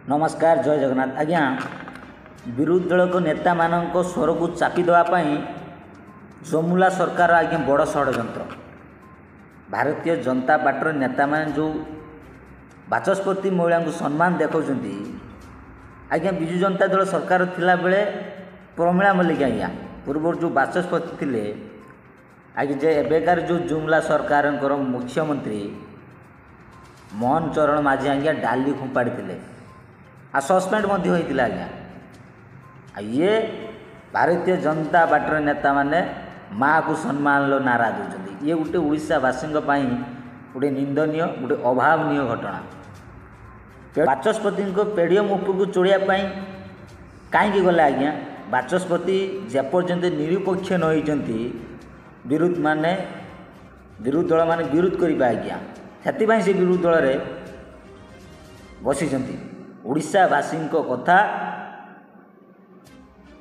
नमस्कार जय जगन्नाथ आज्ञा विरोधी दल को नेता मान स्वर को चापी देवाई जमुला सरकार आज्ञा बड़ षड्यंत्र। भारतीय जनता पार्टी नेता मान जो बाचस्पति महिला को सम्मान देखा आज्ञा विजु जनता दल सरकार थिला बेले प्रमिला मल्लिक आज्ञा पूर्व जो बाचस्पति थे आज्ञा जे एबेकार जो जुमला सरकार मुख्यमंत्री मोहन चरण माझी आज्ञा डाली खुंपाड़ी थे आ सस्पेंड होता आज्ञा ये भारतीय जनता पार्टी नेता माने माँ को सम्मान लो नारा दूसरी ये गोटे ओडावासी गोटे निंदनीय गोटे अभावनीय घटना। बाचस्पति पेडियम उपरको चढ़ाई कहीं गले आज्ञा बाचस्पति जेपर्यंत निरपेक्ष न होती विरोध माने विरोधी दल माने विरोध करवा आज्ञा से विरोधी दल रे बसी ओडावासी कथा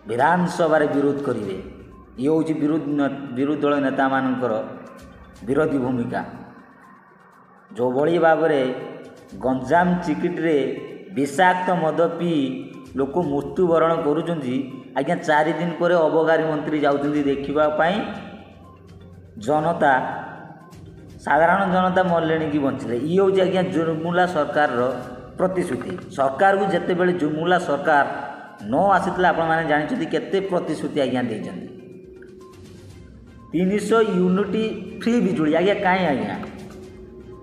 विधानसभा विरोध करेंगे ये हूँ विरोधी दल नेता मानकर विरोधी भूमिका जो भली भाव गंजाम चिकिट्रे विषाक्त मद पी लोक मृत्युवरण करुँच आज्ञा 4 दिन पर अबकारी मंत्री जाऊँच देखापी जनता साधारण जनता मरले कि बंचले ये हूँ आज्ञा जुमुला सरकार प्रतिश्रुति सरकार को जिते बड़े जुमुला सरकार न आसीला आपण मैंने जानते केते प्रतिश्रुति आज्ञा देइछन्ति 300 यूनिट फ्री बिजुली आज्ञा कहीं आज्ञा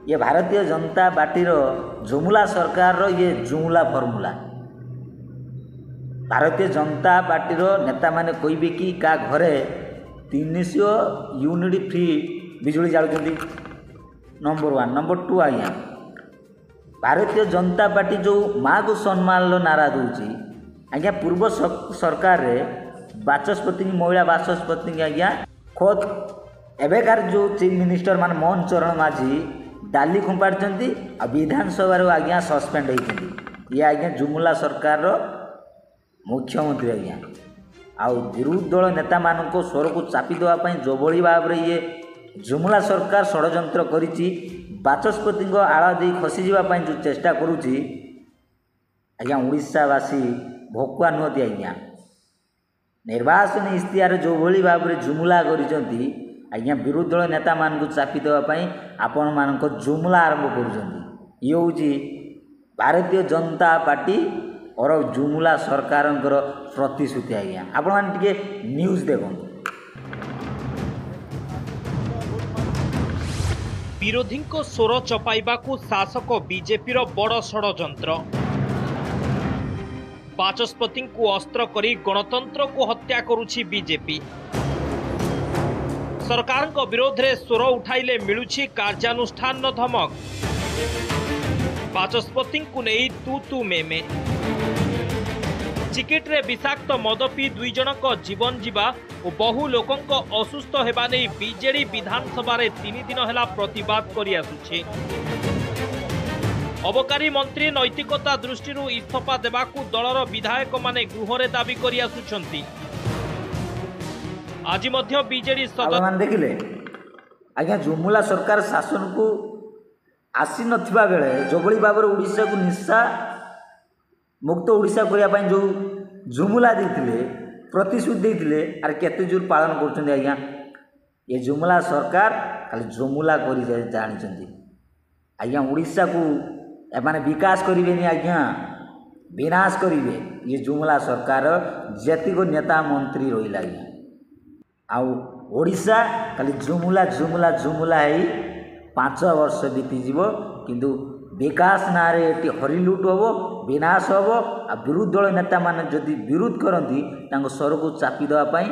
ये भारतीय जनता पार्टी जुमुला सरकार ये जुमुला फर्मूला भारतीय जनता पार्टी नेता माने कहबे कि का घरे 300 यूनिट फ्री बिजुली जालुछन्ति नंबर 1 नंबर 2 आज्ञा भारतीय जनता पार्टी जो माँ को सम्मान लो नारा दूची आज्ञा पूर्व सरकार रे बाचस्पति महिला बाचस्पति आज्ञा खुद एवेकार जो चीफ मिनिस्टर मान मोहन चरण माझी डाली खुंपाड़ी आ विधानसभा आज्ञा सस्पेंड होती ये आज्ञा जुमुला सरकार मुख्यमंत्री आज्ञा आउ विरोधी दल नेता मान स्वर को चापी देवाई जो भली भाव ये जुमुला सरकार षड्यंत्र करिछि बाचस्पति आड़ दे खसी जावाई जो चेष्टा करुछि आज्ञा ओडावासी भकुआ नुहति आज्ञा निर्वाचन इश्तिहार जो भली भाव जुमुला करिसेंति आज्ञा विरोधी दल नेता मान को चापी देवाई आपण मान जुमुला आरंभ करुछंती ये हूँ भारतीय जनता पार्टी और जुमुला सरकार प्रतिश्रुति आज्ञा आपण मान टिके न्यूज देखो। विरोधी स्वर चपाइबा शासक बीजेपी बड़ षड्यंत्र बाचस्पति को अस्त्र करी गणतंत्र को हत्या करुछि बीजेपी सरकार को विरोध रे स्वर उठाइले मिलुछि कार्यानुष्ठान धमक बाचस्पति को नहीं तू मे चिकिट्रे विषाक्त मद पी 2 जनक जीवन जीवा और बहु लोकंक असुस्थ हेबा नै बीजेडी विधानसभा 3 दिन हेला प्रतिवाद करि आसुछि। अबकारी मंत्री नैतिकता दृष्टि इस्तीफा देवाकू दलर विधायक माने गृहरे दाबी करि आसुछंती। आज मध्य बीजेडी सदस्य देखिले आज्ञा जुमुला सरकार शासन को आसी नथिबा बेले जो भली भाव ओडिशा को निशा मुक्त ओडिशा करने जो जुमुला देते प्रतिश्रुति देते आर केते जोर पालन कर आज्ञा ये जुमुला सरकार खाली जुमुला कर जानी आज्ञा ओडिशा को एमाने विकास करें आज्ञा विनाश करेंगे ये जुमुला सरकार जेतिक नेता मंत्री रहा आज्ञा आउ ओडिशा खाली जुमुला जुमुला जुमुला है 5 वर्ष बीतीज किंतु विकास ना रे एटी हरिलुट हम विनाश हम आ विरोधी दल नेता माने जदि विरोध करती स्वर को चापी देवाई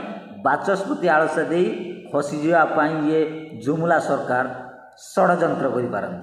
बाचस्पति आलसा दे खसी जावाई ये जुमुला सरकार षड्यंत्र कर पारती।